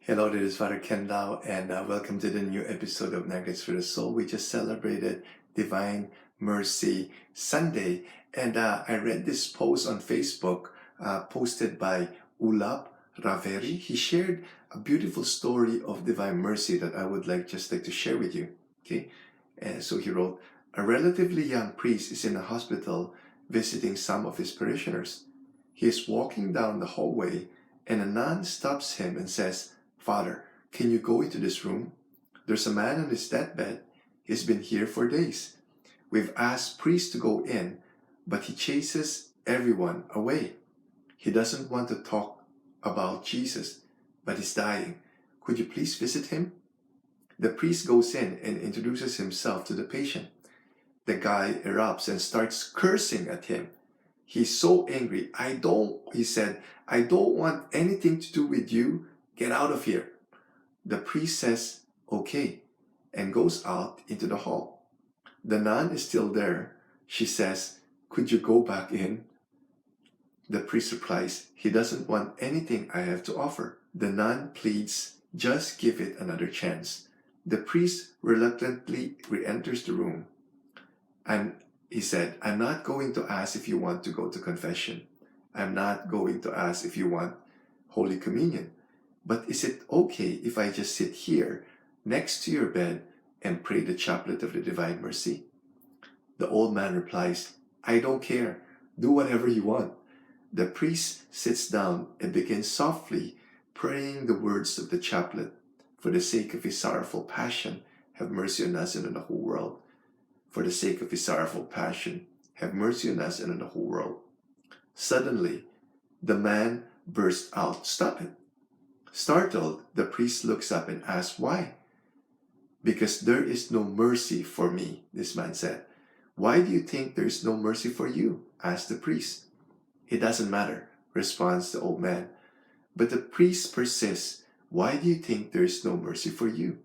Hello, this is Father Ken Lau, and welcome to the new episode of Nuggets for the Soul. We just celebrated Divine Mercy Sunday, and I read this post on Facebook posted by Ulap Raveri. He shared a beautiful story of Divine Mercy that I would like to share with you. Okay, and so he wrote, a relatively young priest is in a hospital visiting some of his parishioners. He is walking down the hallway, and a nun stops him and says, "Father, can you go into this room? There's a man on his deathbed. He's been here for days. We've asked priests to go in, but he chases everyone away. He doesn't want to talk about Jesus, but he's dying. Could you please visit him?" The priest goes in and introduces himself to the patient. The guy erupts and starts cursing at him. He's so angry. He said, "I don't want anything to do with you. Get out of here." The priest says, "Okay," and goes out into the hall. The nun is still there. She says, "Could you go back in?" The priest replies, "He doesn't want anything I have to offer." The nun pleads, "Just give it another chance." The priest reluctantly re-enters the room. He said, "I'm not going to ask if you want to go to confession. I'm not going to ask if you want Holy Communion. But is it okay if I just sit here next to your bed and pray the chaplet of the Divine Mercy?" The old man replies, "I don't care. Do whatever you want." The priest sits down and begins softly praying the words of the chaplet. "For the sake of his sorrowful passion, have mercy on us and on the whole world. For the sake of his sorrowful passion, have mercy on us and on the whole world." Suddenly, the man bursts out, "Stop it." Startled, the priest looks up and asks, "Why?" "Because there is no mercy for me," this man said. "Why do you think there is no mercy for you?" asked the priest. "It doesn't matter," responds the old man. But the priest persists, "Why do you think there is no mercy for you?"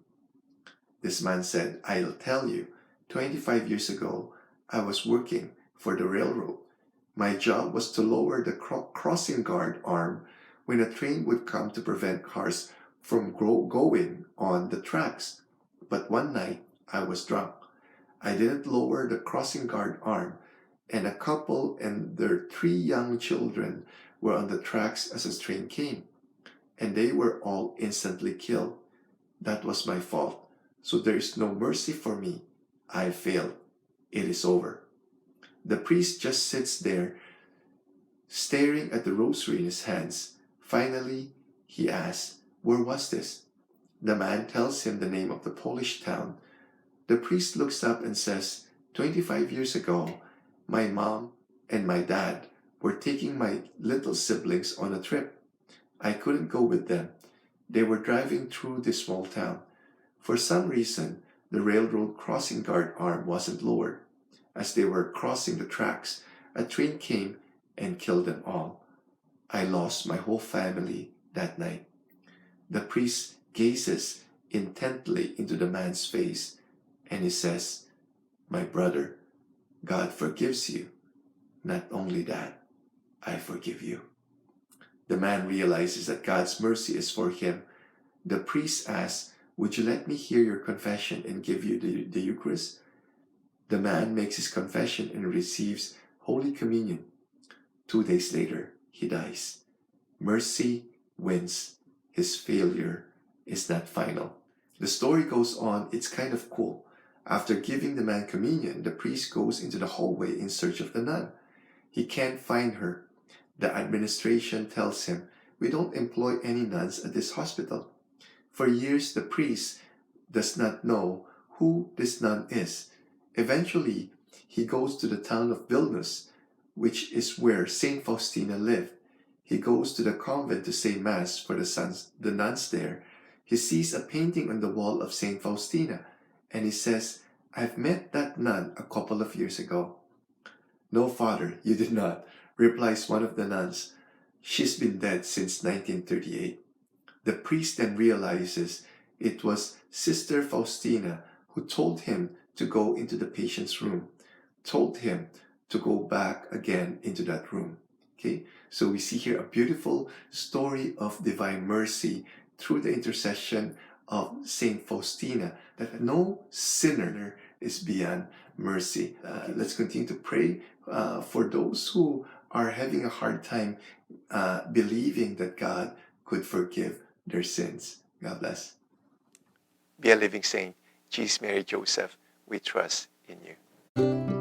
This man said, "I'll tell you. 25 years ago, I was working for the railroad. My job was to lower the crossing guard arm when a train would come to prevent cars from going on the tracks. But one night, I was drunk. I didn't lower the crossing guard arm, and a couple and their 3 young children were on the tracks as the train came, and they were all instantly killed. That was my fault, so there is no mercy for me. I failed. It is over." The priest just sits there, staring at the rosary in his hands. Finally, he asks, "Where was this?" The man tells him the name of the Polish town. The priest looks up and says, 25 years ago, my mom and my dad were taking my little siblings on a trip. I couldn't go with them. They were driving through this small town. For some reason, the railroad crossing guard arm wasn't lowered. As they were crossing the tracks, a train came and killed them all. I lost my whole family that night." The priest gazes intently into the man's face and he says, "My brother, God forgives you. Not only that, I forgive you." The man realizes that God's mercy is for him. The priest asks, "Would you let me hear your confession and give you the Eucharist?" The man makes his confession and receives Holy Communion. 2 days later, he dies. Mercy wins. His failure is not final. The story goes on. It's kind of cool. After giving the man communion, the priest goes into the hallway in search of the nun. He can't find her. The administration tells him, "We don't employ any nuns at this hospital." For years, the priest does not know who this nun is. Eventually, he goes to the town of Vilnius, which is where Saint Faustina lived. He goes to the convent to say Mass for the nuns there. He sees a painting on the wall of Saint Faustina, and he says, "I've met that nun a couple of years ago." "No, Father, you did not," replies one of the nuns. "She's been dead since 1938. The priest then realizes it was Sister Faustina who told him to go into the patient's room, told him to go back again into that room. Okay, so we see here a beautiful story of divine mercy through the intercession of Saint Faustina that no sinner is beyond mercy. Let's continue to pray for those who are having a hard time believing that God could forgive their sins. God bless. Be a living saint. Jesus, Mary, Joseph, we trust in you.